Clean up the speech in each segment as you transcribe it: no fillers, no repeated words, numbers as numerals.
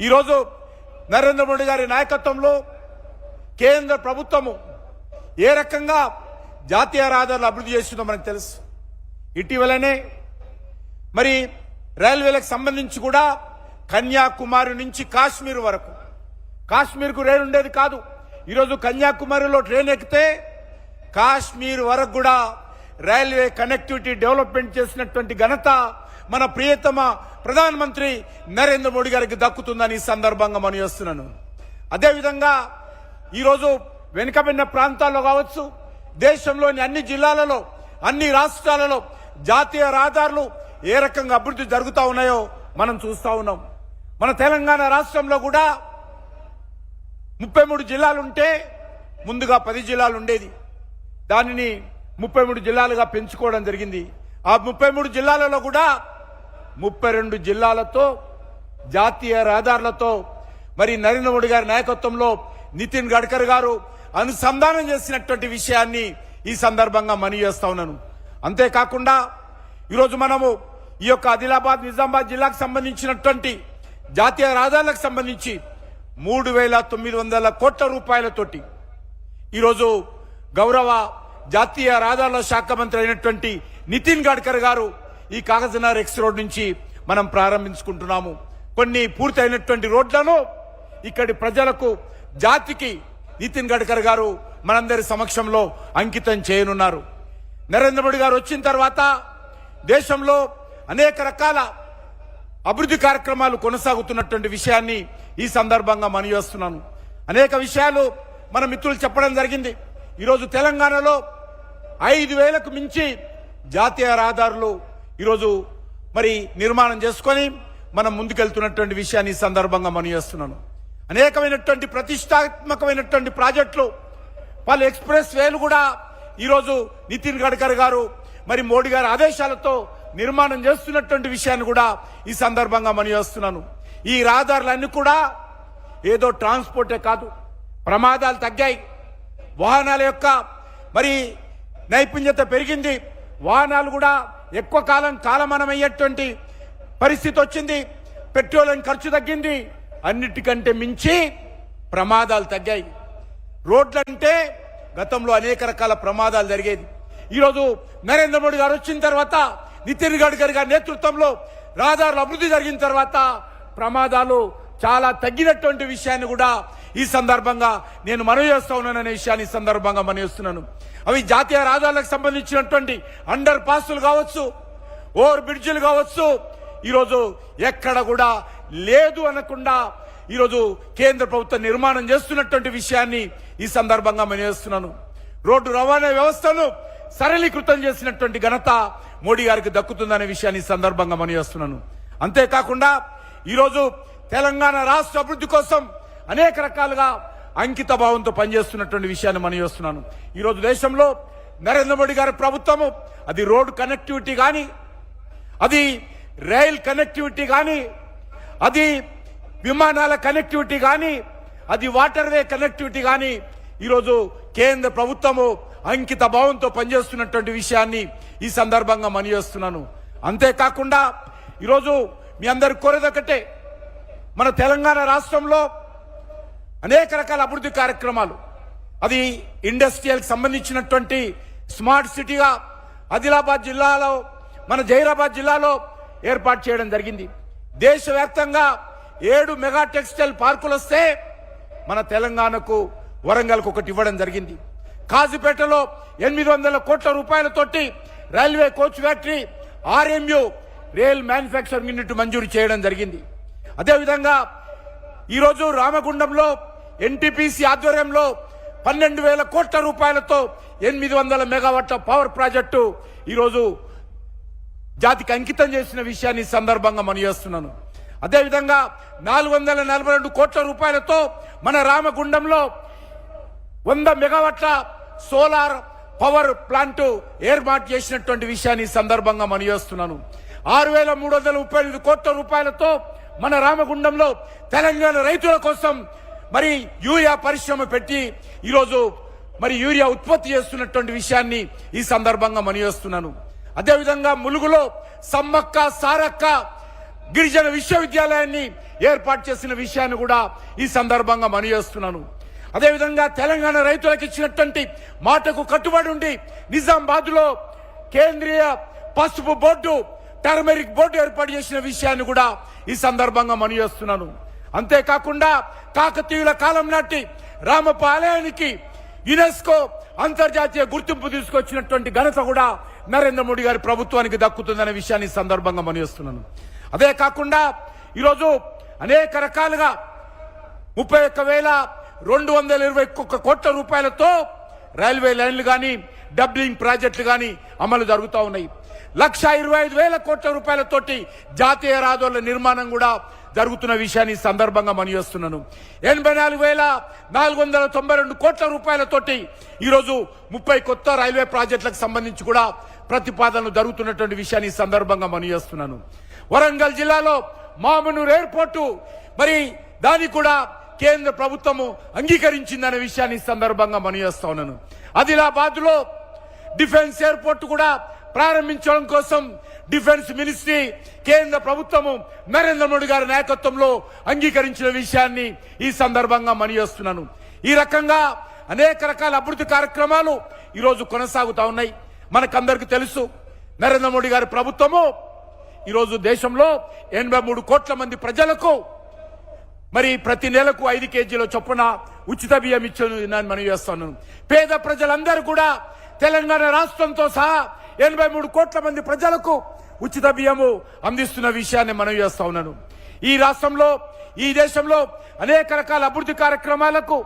ఈరోజు నరేంద్ర మోడీ గారి నాయకత్వంలో కేంద్ర ప్రభుత్వము ఏ రకంగా జాతీయ రహదారులు అభివృద్ధి చేస్తుందో మనకు తెలుసు. ఇటీవలనే మరి రైల్వేలకు సంబంధించి కూడా కన్యాకుమారి నుంచి కాశ్మీర్ వరకు, కాశ్మీర్కు రైలు ఉండేది కాదు. ఈరోజు కన్యాకుమారిలో ట్రైన్ ఎక్కితే కాశ్మీర్ వరకు కూడా రైల్వే కనెక్టివిటీ డెవలప్మెంట్ చేసినటువంటి ఘనత మన ప్రియతమ ప్రధానమంత్రి నరేంద్ర మోడీ గారికి దక్కుతుందని ఈ సందర్భంగా మనం చేస్తున్నాను. అదేవిధంగా ఈరోజు వెనుకబడిన ప్రాంతాల్లో కావచ్చు, దేశంలోని అన్ని జిల్లాలలో, అన్ని రాష్ట్రాలలో జాతీయ రహదారులు ఏ రకంగా అభివృద్ధి జరుగుతూ ఉన్నాయో మనం చూస్తూ ఉన్నాం. మన తెలంగాణ రాష్ట్రంలో కూడా 33 జిల్లాలుంటే ముందుగా 10 జిల్లాలు ఉండేది. దానిని 33 జిల్లాలుగా పెంచుకోవడం జరిగింది. ఆ 33 జిల్లాలలో కూడా 32 జిల్లాలతో జాతీయ రహదారులతో మరి నరేంద్ర మోడీ గారి నాయకత్వంలో నితిన్ గడ్కరీ గారు అనుసంధానం చేసినటువంటి విషయాన్ని ఈ సందర్భంగా మనవి చేస్తా ఉన్నాను. అంతేకాకుండా ఈరోజు మనము ఈ యొక్క ఆదిలాబాద్, నిజామాబాద్ జిల్లాకు సంబంధించినటువంటి జాతీయ రహదారులకు సంబంధించి 3,900 కోట్ల రూపాయలతోటి ఈరోజు గౌరవ జాతీయ రహదారుల శాఖ మంత్రి అయినటువంటి నితిన్ గడ్కరీ గారు ఈ కాగజ్నగర్ ఎక్స్ రోడ్ నుంచి మనం ప్రారంభించుకుంటున్నాము. కొన్ని పూర్తయినటువంటి రోడ్లను ఇక్కడి ప్రజలకు, జాతికి నితిన్ గడ్కరీ గారు మనందరి సమక్షంలో అంకితం చేయనున్నారు. నరేంద్ర మోడీ గారు వచ్చిన తర్వాత దేశంలో అనేక రకాల అభివృద్ధి కార్యక్రమాలు కొనసాగుతున్నటువంటి విషయాన్ని ఈ సందర్భంగా మనవి చేస్తున్నాను. అనేక విషయాలు మన మిత్రులు చెప్పడం జరిగింది. ఈరోజు తెలంగాణలో 5,000కు మించి జాతీయ రహదారులు ఈరోజు మరి నిర్మాణం చేసుకొని మనం ముందుకెళ్తున్నటువంటి విషయాన్ని ఈ సందర్భంగా మనవి చేస్తున్నాను. అనేకమైనటువంటి ప్రతిష్టాత్మకమైనటువంటి ప్రాజెక్టులు, పలు ఎక్స్ప్రెస్ వేలు కూడా ఈరోజు నితిన్ గడ్కరీ గారు మరి మోడీ గారి ఆదేశాలతో నిర్మాణం చేస్తున్నటువంటి విషయాన్ని కూడా ఈ సందర్భంగా మనవి చేస్తున్నాను. ఈ రహదారులన్నీ కూడా ఏదో ట్రాన్స్పోర్టే కాదు, ప్రమాదాలు తగ్గాయి, వాహనాల యొక్క మరి నైపుణ్యత పెరిగింది, వాహనాలు కూడా ఎక్కువ కాలం కాలమానమయ్యేటువంటి పరిస్థితి వచ్చింది, పెట్రోలియం ఖర్చు తగ్గింది, అన్నిటికంటే మించి ప్రమాదాలు తగ్గాయి. రోడ్లంటే గతంలో అనేక రకాల ప్రమాదాలు జరిగేది. ఈరోజు నరేంద్ర మోడీ గారు వచ్చిన తర్వాత, నితిన్ గడ్కరీ గారి నేతృత్వంలో రహదారుల అభివృద్ధి జరిగిన తర్వాత ప్రమాదాలు చాలా తగ్గినటువంటి విషయాన్ని కూడా ఈ సందర్భంగా నేను మనవి చేస్తా ఉన్నాననే విషయాన్ని ఈ సందర్భంగా మనవి చేస్తున్నాను. అవి జాతీయ రహదారులకు సంబంధించినటువంటి అండర్ పాస్లు కావచ్చు, ఓవర్ బ్రిడ్జిలు కావచ్చు, ఈరోజు ఎక్కడ కూడా లేదు అనకుండా ఈరోజు కేంద్ర ప్రభుత్వం నిర్మాణం చేస్తున్నటువంటి విషయాన్ని ఈ సందర్భంగా మనవి చేస్తున్నాను. రోడ్డు రవాణా వ్యవస్థను సరళీకృతం చేసినటువంటి ఘనత మోడీ గారికి దక్కుతుందనే విషయాన్ని ఈ సందర్భంగా మనవి చేస్తున్నాను. అంతేకాకుండా ఈరోజు తెలంగాణ రాష్ట్ర అభివృద్ధి కోసం అనేక రకాలుగా అంకిత భావంతో పనిచేస్తున్నటువంటి విషయాన్ని మనవి చేస్తున్నాను. ఈరోజు దేశంలో నరేంద్ర మోడీ గారి ప్రభుత్వము అది రోడ్ కనెక్టివిటీ కానీ, అది రైల్ కనెక్టివిటీ కానీ, అది విమానాల కనెక్టివిటీ కానీ, అది వాటర్ వే కనెక్టివిటీ కానీ ఈరోజు కేంద్ర ప్రభుత్వము అంకిత భావంతో పనిచేస్తున్నటువంటి విషయాన్ని ఈ సందర్భంగా మనవి చేస్తున్నాను. అంతేకాకుండా ఈరోజు మీ అందరి కోరేదొకటే, మన తెలంగాణ రాష్ట్రంలో అనేక రకాల అభివృద్ధి కార్యక్రమాలు, అది ఇండస్ట్రియల్కి సంబంధించినటువంటి స్మార్ట్ సిటీగా ఆదిలాబాద్ జిల్లాలో, మన జైరాబాద్ జిల్లాలో ఏర్పాటు చేయడం జరిగింది. దేశవ్యాప్తంగా 7 మెగా టెక్స్టైల్ పార్కులు వస్తే మన తెలంగాణకు, వరంగల్కు ఒకటి ఇవ్వడం జరిగింది. కాజీపేటలో 800 కోట్ల రూపాయలతోటి railway coach factory, RMU rail manufacturing unit మంజూరు చేయడం జరిగింది. అదేవిధంగా ఈరోజు రామగుండంలో NTPC ఆధ్వర్యంలో 12,000 కోట్ల రూపాయలతో 800 మెగావాట్ల పవర్ ప్రాజెక్టు ఈరోజు జాతికి అంకితం చేసిన విషయాన్ని సందర్భంగా మనవి చేస్తున్నాను. అదేవిధంగా 442 కోట్ల రూపాయలతో మన రామగుండంలో 100 మెగావాట్ల సోలార్ పవర్ ప్లాంట్ ఏర్పాటు చేసినటువంటి విషయాన్ని సందర్భంగా మనవి చేస్తున్నాను. 6,335 కోట్ల రూపాయలతో మన రామగుండంలో తెలంగాణ రైతుల కోసం మరి యూరియా పరిశ్రమ పెట్టి ఈరోజు మరి యూరియా ఉత్పత్తి చేస్తున్నటువంటి విషయాన్ని ఈ సందర్భంగా మనవి చేస్తున్నాను. అదేవిధంగా ములుగులో సమ్మక్క సారక్క గిరిజన విశ్వవిద్యాలయాన్ని ఏర్పాటు చేసిన విషయాన్ని కూడా ఈ సందర్భంగా మనవి చేస్తున్నాను. అదేవిధంగా తెలంగాణ రైతులకు ఇచ్చినటువంటి మాటకు కట్టుబడి ఉండి నిజామాబాద్ లో కేంద్రీయ పసుపు బోర్డు, టర్మరిక్ బోర్డు ఏర్పాటు చేసిన విషయాన్ని కూడా ఈ సందర్భంగా మనవి చేస్తున్నాను. అంతేకాకుండా కాకతీయుల కాలం నాటి రామప్ప ఆలయానికి యునెస్కో అంతర్జాతీయ గుర్తింపు తీసుకొచ్చినటువంటి ఘనత కూడా నరేంద్ర మోడీ గారి ప్రభుత్వానికి దక్కుతుందనే విషయాన్ని ఈ సందర్భంగా మనవి చేస్తున్నాను. అదే కాకుండా ఈరోజు అనేక రకాలుగా 31,221 కోట్ల రూపాయలతో రైల్వే లైన్లు కానీ, డబ్లింగ్ ప్రాజెక్టులు కానీ అమలు జరుగుతూ ఉన్నాయి. 1,25,000 కోట్ల రూపాయలతోటి జాతీయ రహదారుల నిర్మాణం కూడా జరుగుతున్న విషయాన్ని సందర్భంగా మనవి చేస్తున్నాను. 84,492 కోట్ల రూపాయలతోటి ఈరోజు 30 కొత్త రైల్వే ప్రాజెక్టులకు సంబంధించి కూడా ప్రతిపాదనలు జరుగుతున్నటువంటి విషయాన్ని సందర్భంగా మనవి చేస్తున్నాను. వరంగల్ జిల్లాలో మామనూరు ఎయిర్పోర్టు మరి దాన్ని కూడా కేంద్ర ప్రభుత్వము అంగీకరించిందనే విషయాన్ని సందర్భంగా మనవి చేస్తా ఉన్నాను. ఆదిలాబాద్ లో డిఫెన్స్ ఎయిర్పోర్ట్ కూడా ప్రారంభించడం కోసం డిఫెన్స్ మినిస్ట్రీ కేంద్ర ప్రభుత్వము నరేంద్ర మోడీ గారి నాయకత్వంలో అంగీకరించిన విషయాన్ని ఈ సందర్భంగా మనవి చేస్తున్నాను. ఈ రకంగా అనేక రకాల అభివృద్ధి కార్యక్రమాలు ఈరోజు కొనసాగుతా ఉన్నాయి. మనకందరికీ తెలుసు, నరేంద్ర మోడీ గారి ప్రభుత్వము ఈరోజు దేశంలో 83 కోట్ల మంది ప్రజలకు మరి ప్రతి నెలకు 5 కేజీల చొప్పున ఉచిత బియ్యం ఇచ్చాను మనవి చేస్తున్నాను. పేద ప్రజలందరూ కూడా తెలంగాణ రాష్ట్రంతో సహా 83 కోట్ల మంది ప్రజలకు ఉచిత బియ్యము అందిస్తున్న విషయాన్ని మనవి చేస్తా ఉన్నాను. ఈ రాష్ట్రంలో, ఈ దేశంలో అనేక రకాల అభివృద్ధి కార్యక్రమాలకు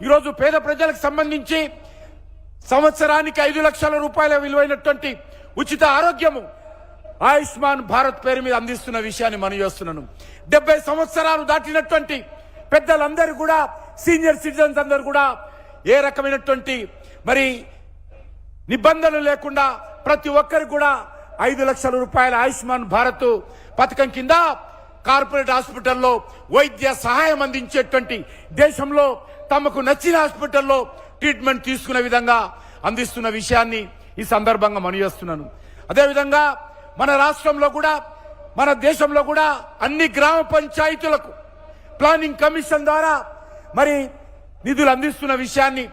ఈరోజు పేద ప్రజలకు సంబంధించి సంవత్సరానికి 5 లక్షల రూపాయల విలువైనటువంటి ఉచిత ఆరోగ్యము ఆయుష్మాన్ భారత్ పేరు మీద అందిస్తున్న విషయాన్ని మనవి చేస్తున్నాను. 70 సంవత్సరాలు దాటినటువంటి పెద్దలందరూ కూడా, సీనియర్ సిటిజన్స్ అందరూ కూడా ఏ రకమైనటువంటి మరి నిబంధనలు లేకుండా ప్రతి ఒక్కరికి కూడా 5 లక్షల రూపాయల ఆయుష్మాన్ భారత్ పథకం కింద కార్పొరేట్ హాస్పిటల్లో వైద్య సహాయం అందించేటువంటి, దేశంలో తమకు నచ్చిన హాస్పిటల్లో ట్రీట్మెంట్ తీసుకునే విధంగా అందిస్తున్న విషయాన్ని ఈ సందర్భంగా మనవి చేస్తున్నాను. అదేవిధంగా మన రాష్ట్రంలో కూడా, మన దేశంలో కూడా అన్ని గ్రామ పంచాయతీలకు ప్లానింగ్ కమిషన్ ద్వారా మరి నిధులు అందిస్తున్న విషయాన్ని,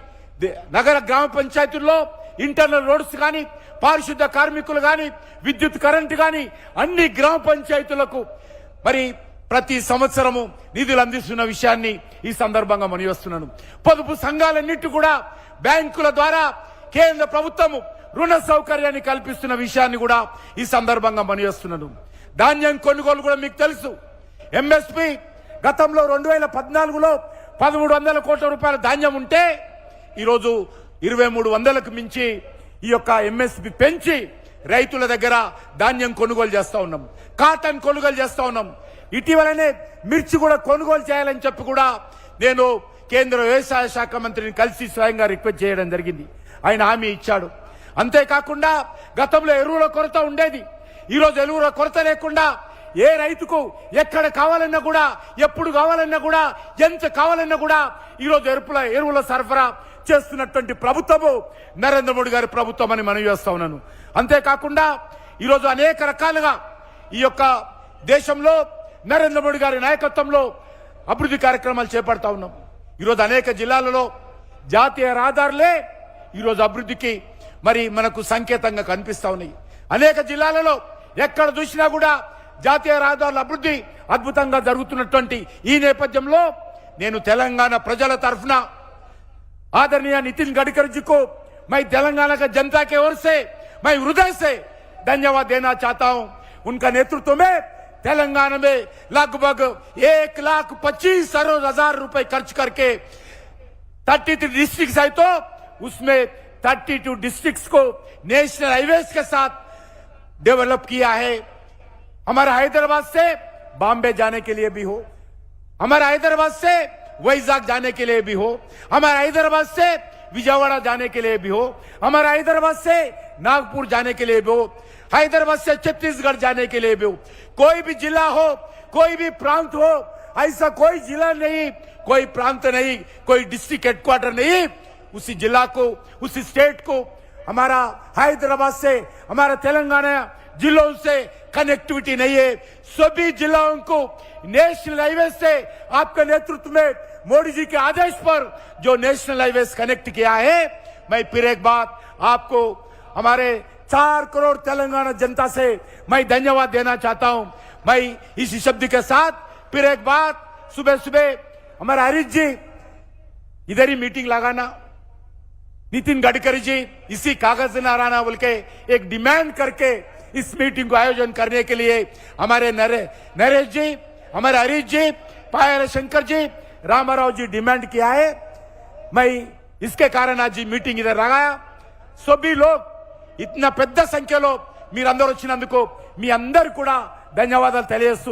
నగర గ్రామ పంచాయతీల్లో ఇంటర్నల్ రోడ్స్ కానీ, పారిశుద్ధ కార్మికులు కానీ, విద్యుత్ కరెంటు కానీ అన్ని గ్రామ పంచాయతీలకు మరి ప్రతి సంవత్సరము నిధులు అందిస్తున్న విషయాన్ని ఈ సందర్భంగా మనవి చేస్తున్నాను. పొదుపు సంఘాలన్నిటి కూడా బ్యాంకుల ద్వారా కేంద్ర ప్రభుత్వము రుణ సౌకర్యాన్ని కల్పిస్తున్న విషయాన్ని కూడా ఈ సందర్భంగా మనవి చేస్తున్నాను. ధాన్యం కొనుగోలు కూడా మీకు తెలుసు. ఎంఎస్పి గతంలో 2014లో 1,300 కోట్ల రూపాయల ధాన్యం ఉంటే ఈరోజు 2,300కు మించి ఈ యొక్క ఎంఎస్పి పెంచి రైతుల దగ్గర ధాన్యం కొనుగోలు చేస్తా ఉన్నాం, కాటన్ కొనుగోలు చేస్తా ఉన్నాం. ఇటీవలనే మిర్చి కూడా కొనుగోలు చేయాలని చెప్పి కూడా నేను కేంద్ర వ్యవసాయ శాఖ మంత్రిని కలిసి స్వయంగా రిక్వెస్ట్ చేయడం జరిగింది. ఆయన హామీ ఇచ్చాడు. అంతేకాకుండా గతంలో ఎరువుల కొరత ఉండేది. ఈరోజు ఎరువుల కొరత లేకుండా ఏ రైతుకు ఎక్కడ కావాలన్నా కూడా, ఎప్పుడు కావాలన్నా కూడా, ఎంత కావాలన్నా కూడా ఈరోజు ఎరువుల సరఫరా చేస్తున్నటువంటి ప్రభుత్వము నరేంద్ర మోడీ గారి ప్రభుత్వం అని మనవి చేస్తా ఉన్నాను. అంతేకాకుండా ఈరోజు అనేక రకాలుగా ఈ యొక్క దేశంలో నరేంద్ర మోడీ గారి నాయకత్వంలో అభివృద్ధి కార్యక్రమాలు చేపడతా ఉన్నాం. ఈరోజు అనేక జిల్లాలలో జాతీయ రహదారులే ఈరోజు అభివృద్ధికి మరి మనకు సంకేతంగా కనిపిస్తా ఉన్నాయి. అనేక జిల్లాలలో ఎక్కడ చూసినా కూడా జాతీయ రహదారుల అభివృద్ధి అద్భుతంగా జరుగుతున్నటువంటి ఈ నేపథ్యంలో నేను తెలంగాణ ప్రజల తరఫున आदरणीय नितिन गडकरी जी को मैं तेलंगाना का जनता के ओर से मैं हृदय से धन्यवाद देना चाहता हूं। उनका नेतृत्व में तेलंगाना में लगभग 1,25,000 रुपए खर्च करके 33 डिस्ट्रिक्ट है, तो उसमें 32 डिस्ट्रिक्ट्स को नेशनल हाईवेज के साथ डेवलप किया है। हमारा हैदराबाद से बॉम्बे जाने के लिए भी हो, हमारा हैदराबाद से वैजाग जाने के लिए भी हो, हमारा हैदराबाद से विजयवाड़ा जाने के लिए भी हो, हमारा हैदराबाद से नागपुर जाने के लिए भी हो, हैदराबाद से छत्तीसगढ़ जाने के लिए भी हो, कोई भी जिला हो, कोई भी प्रांत हो, ऐसा कोई जिला नहीं, कोई प्रांत नहीं, कोई डिस्ट्रिक्ट हेडक्वार्टर नहीं, उसी जिला को, उसी स्टेट को हमारा हैदराबाद से, हमारा तेलंगाना जिलों से कनेक्टिविटी नहीं है। सभी जिलाओं को नेशनल हाईवे से आपके नेतृत्व में मोदी जी के आदेश पर जो नेशनल हाईवे कनेक्ट किया है, मैं फिर एक बात आपको हमारे 4 करोड़ तेलंगाना जनता से मैं धन्यवाद देना चाहता हूं। मैं इसी शब्द के साथ फिर एक बात सुबह सुबह हमारे हरीश जी इधर ही मीटिंग लगाना, नितिन गडकरी जी इसी कागज नारायण बोल के एक डिमांड करके इस मीटिंग को आयोजन करने के लिए हमारे नरेश जी, हमारे हरीश जी, पायल शंकर जी, रामाराव जी डिमांड किया है। मैं इसके कारण आज मीटिंग इधर लगाया। सभी लोग ఇట్న పెద్ద సంఖ్యలో మీరందరూ వచ్చినందుకు మీ అందరూ కూడా ధన్యవాదాలు తెలియజేస్తూ